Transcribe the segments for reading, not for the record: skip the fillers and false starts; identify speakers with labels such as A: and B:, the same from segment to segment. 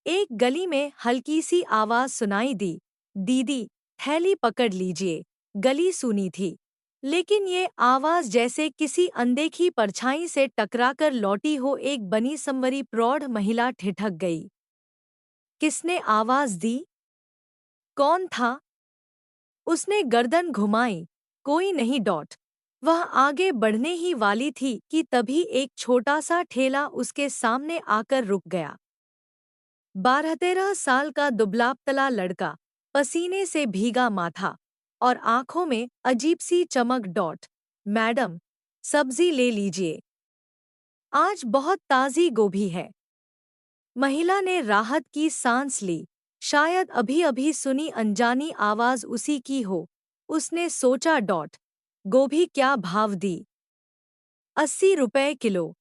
A: एक गली में हल्की सी आवाज सुनाई दी, दीदी थैली पकड़ लीजिए। गली सुनी थी, लेकिन ये आवाज जैसे किसी अनदेखी परछाई से टकराकर लौटी हो। एक बनी संवरी प्रौढ़ महिला ठिठक गई। किसने आवाज दी? कौन था? उसने गर्दन घुमाई। कोई नहीं डॉट। वह आगे बढ़ने ही वाली थी कि तभी एक छोटा सा ठेला उसके सामने आकर रुक गया। 12-13 साल का दुबला-पतला लड़का, पसीने से भीगा माथा और आंखों में अजीब सी चमक। डॉट, मैडम, सब्जी ले लीजिए, आज बहुत ताज़ी गोभी है। महिला ने राहत की सांस ली। शायद अभी अभी सुनी अनजानी आवाज उसी की हो। उसने सोचा। डॉट, गोभी क्या भाव दी? 80 रुपए किलो।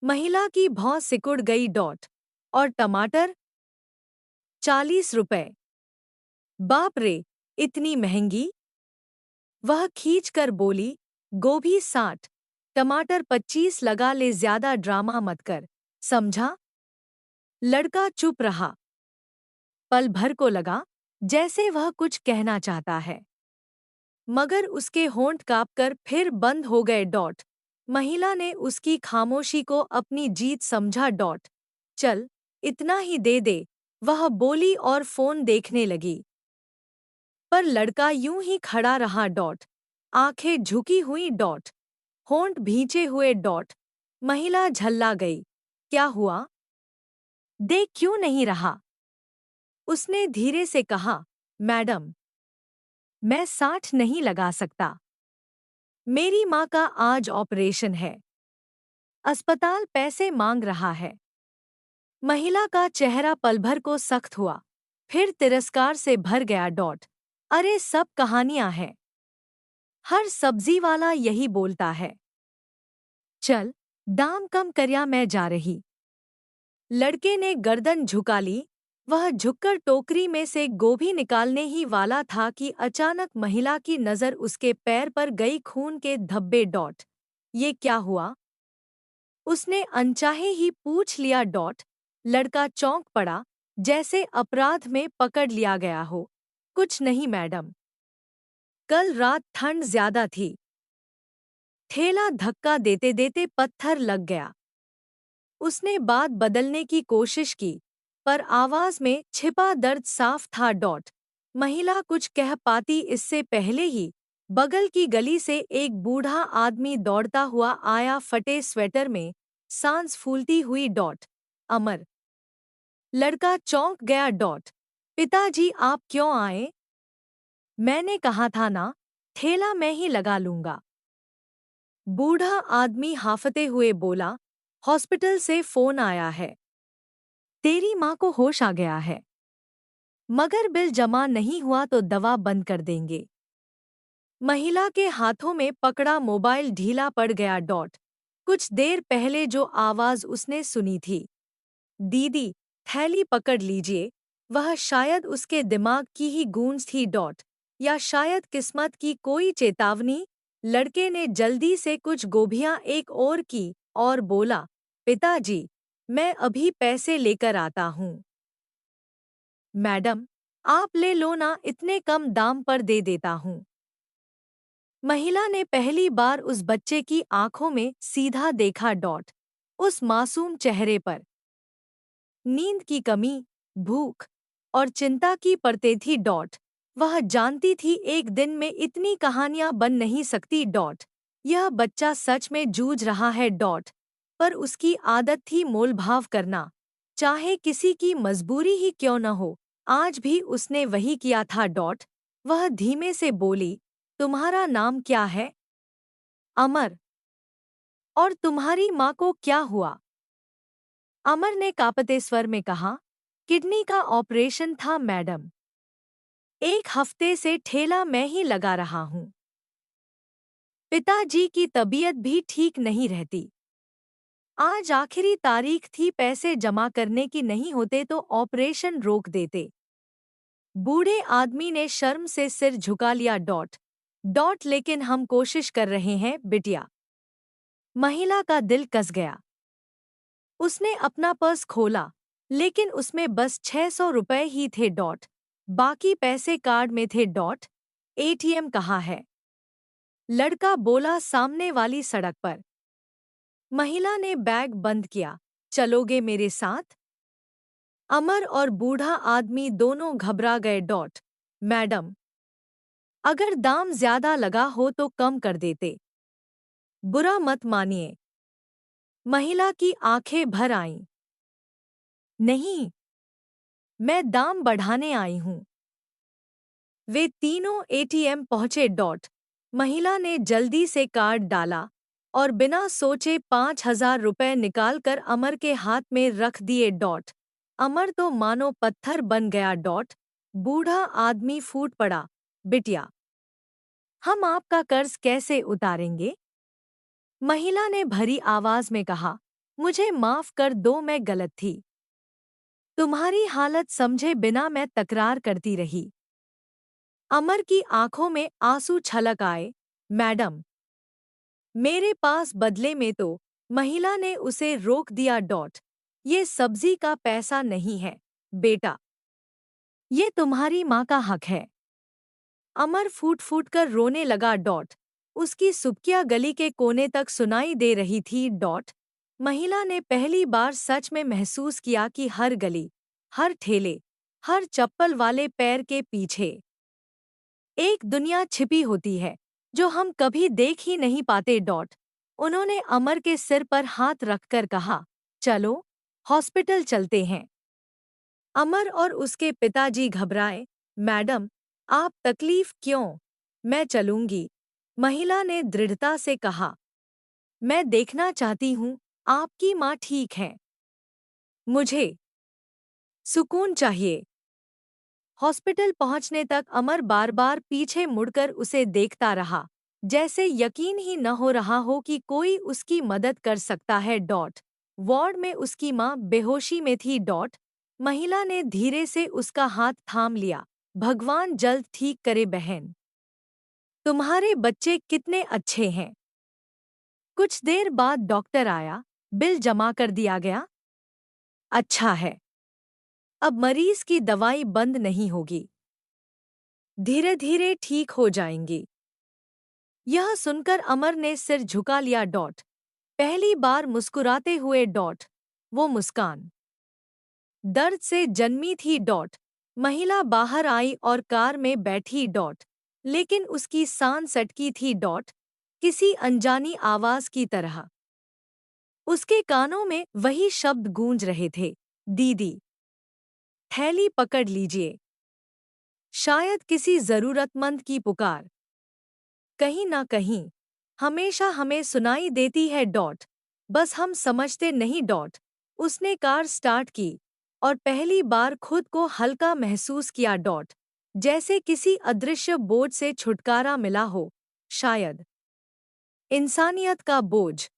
A: महिला की भौं सिकुड़ गई। डॉट, और टमाटर? 40 रुपए। बाप रे, इतनी महंगी? वह खींचकर बोली, गोभी 60, टमाटर 25 लगा ले, ज्यादा ड्रामा मत कर, समझा? लड़का चुप रहा। पल भर को लगा जैसे वह कुछ कहना चाहता है, मगर उसके होंठ कांपकर फिर बंद हो गए। डॉट, महिला ने उसकी खामोशी को अपनी जीत समझा। डॉट, चल, इतना ही दे दे, वह बोली और फोन देखने लगी। पर लड़का यूं ही खड़ा रहा। डॉट, आंखें झुकी हुई। डॉट, होंठ भींचे हुए। डॉट, महिला झल्ला गई। क्या हुआ? देख क्यों नहीं रहा? उसने धीरे से कहा, मैडम, मैं 60 नहीं लगा सकता। मेरी माँ का आज ऑपरेशन है, अस्पताल पैसे मांग रहा है। महिला का चेहरा पलभर को सख्त हुआ, फिर तिरस्कार से भर गया। डॉट, अरे सब कहानियां हैं, हर सब्जी वाला यही बोलता है। चल, दाम कम करया, मैं जा रही। लड़के ने गर्दन झुका ली। वह झुककर टोकरी में से गोभी निकालने ही वाला था कि अचानक महिला की नज़र उसके पैर पर गई। खून के धब्बे। डॉट, ये क्या हुआ? उसने अनचाहे ही पूछ लिया। डॉट, लड़का चौंक पड़ा, जैसे अपराध में पकड़ लिया गया हो। कुछ नहीं मैडम, कल रात ठंड ज्यादा थी, ठेला धक्का देते देते पत्थर लग गया। उसने बात बदलने की कोशिश की, पर आवाज में छिपा दर्द साफ था। डॉट, महिला कुछ कह पाती इससे पहले ही बगल की गली से एक बूढ़ा आदमी दौड़ता हुआ आया, फटे स्वेटर में, सांस फूलती हुई। डॉट, अमर। लड़का चौंक गया। डॉट, पिताजी आप क्यों आए? मैंने कहा था ना, ठेला मैं ही लगा लूंगा। बूढ़ा आदमी हाफते हुए बोला, हॉस्पिटल से फोन आया है, तेरी माँ को होश आ गया है, मगर बिल जमा नहीं हुआ तो दवा बंद कर देंगे। महिला के हाथों में पकड़ा मोबाइल ढीला पड़ गया। डॉट, कुछ देर पहले जो आवाज उसने सुनी थी, दीदी थैली पकड़ लीजिए, वह शायद उसके दिमाग की ही गूंज थी। डॉट, या शायद किस्मत की कोई चेतावनी। लड़के ने जल्दी से कुछ गोभियां एक और की और बोला, पिताजी, मैं अभी पैसे लेकर आता हूँ। मैडम, आप ले लो ना, इतने कम दाम पर दे देता हूँ। महिला ने पहली बार उस बच्चे की आंखों में सीधा देखा। डॉट, उस मासूम चेहरे पर नींद की कमी, भूख और चिंता की परतें थी। डॉट, वह जानती थी एक दिन में इतनी कहानियां बन नहीं सकती। डॉट, यह बच्चा सच में जूझ रहा है। डॉट, पर उसकी आदत थी मोलभाव करना, चाहे किसी की मजबूरी ही क्यों न हो। आज भी उसने वही किया था। डॉट, वह धीमे से बोली, तुम्हारा नाम क्या है? अमर। और तुम्हारी माँ को क्या हुआ? अमर ने कांपते स्वर में कहा, किडनी का ऑपरेशन था मैडम, 1 हफ्ते से ठेला मैं ही लगा रहा हूँ। पिताजी की तबीयत भी ठीक नहीं रहती। आज आखिरी तारीख थी, पैसे जमा करने की, नहीं होते तो ऑपरेशन रोक देते। बूढ़े आदमी ने शर्म से सिर झुका लिया। डॉट, डॉट, लेकिन हम कोशिश कर रहे हैं बिटिया। महिला का दिल कस गया। उसने अपना पर्स खोला, लेकिन उसमें बस 600 रुपए ही थे डॉट। बाकी पैसे कार्ड में थे डॉट। एटीएम कहाँ है? लड़का बोला, सामने वाली सड़क पर। महिला ने बैग बंद किया। चलोगे मेरे साथ? अमर और बूढ़ा आदमी दोनों घबरा गए डॉट। मैडम, अगर दाम ज्यादा लगा हो तो कम कर देते। बुरा मत मानिए। महिला की आंखें भर आईं। नहीं, मैं दाम बढ़ाने आई हूं। वे तीनों एटीएम पहुंचे डॉट। महिला ने जल्दी से कार्ड डाला और बिना सोचे 5,000 रुपए निकालकर अमर के हाथ में रख दिए डॉट। अमर तो मानो पत्थर बन गया डॉट। बूढ़ा आदमी फूट पड़ा। बिटिया, हम आपका कर्ज कैसे उतारेंगे? महिला ने भरी आवाज में कहा, मुझे माफ कर दो, मैं गलत थी। तुम्हारी हालत समझे बिना मैं तकरार करती रही। अमर की आंखों में आंसू छलक आए। मैडम, मेरे पास बदले में तो। महिला ने उसे रोक दिया डॉट। ये सब्जी का पैसा नहीं है बेटा, ये तुम्हारी माँ का हक है। अमर फूट फूट कर रोने लगा डॉट। उसकी सुबकियां गली के कोने तक सुनाई दे रही थी डॉट। महिला ने पहली बार सच में महसूस किया कि हर गली, हर ठेले, हर चप्पल वाले पैर के पीछे एक दुनिया छिपी होती है जो हम कभी देख ही नहीं पाते डॉट। उन्होंने अमर के सिर पर हाथ रखकर कहा, चलो हॉस्पिटल चलते हैं। अमर और उसके पिताजी घबराए। मैडम, आप तकलीफ क्यों? मैं चलूंगी, महिला ने दृढ़ता से कहा। मैं देखना चाहती हूँ आपकी माँ ठीक है। मुझे सुकून चाहिए। हॉस्पिटल पहुंचने तक अमर बार बार पीछे मुड़कर उसे देखता रहा, जैसे यकीन ही न हो रहा हो कि कोई उसकी मदद कर सकता है डॉट। वार्ड में उसकी माँ बेहोशी में थी डॉट। महिला ने धीरे से उसका हाथ थाम लिया। भगवान जल्द ठीक करे बहन। तुम्हारे बच्चे कितने अच्छे हैं। कुछ देर बाद डॉक्टर आया। बिल जमा कर दिया गया। अच्छा है, अब मरीज की दवाई बंद नहीं होगी, धीरे धीरे ठीक हो जाएंगी। यह सुनकर अमर ने सिर झुका लिया डॉट। पहली बार मुस्कुराते हुए डॉट। वो मुस्कान दर्द से जन्मी थी डॉट। महिला बाहर आई और कार में बैठी डॉट। लेकिन उसकी सांस सटकी थी डॉट, किसी अनजानी आवाज की तरह। उसके कानों में वही शब्द गूंज रहे थे, दीदी, थैली पकड़ लीजिए। शायद किसी जरूरतमंद की पुकार कहीं ना कहीं हमेशा हमें सुनाई देती है डॉट। बस हम समझते नहीं डॉट। उसने कार स्टार्ट की और पहली बार खुद को हल्का महसूस किया डॉट, जैसे किसी अदृश्य बोझ से छुटकारा मिला हो। शायद इंसानियत का बोझ।